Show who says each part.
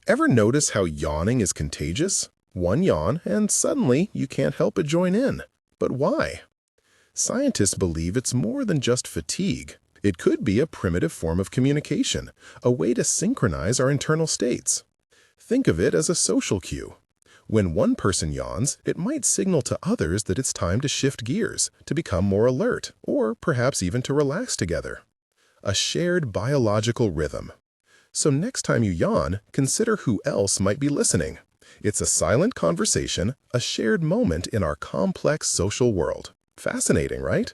Speaker 1: Ever notice how yawning is contagious? One yawn, and suddenly you can't help but join in. But why? Scientists believe it's more than just fatigue. It could be a primitive form of communication, a way to synchronize our internal states. Think of it as a social cue. When one person yawns, it might signal to others that it's time to shift gears, to become more alert, or perhaps even to relax together. A shared biological rhythm. So next time you yawn, consider who else might be listening. It's a silent conversation, a shared moment in our complex social world. Fascinating, right?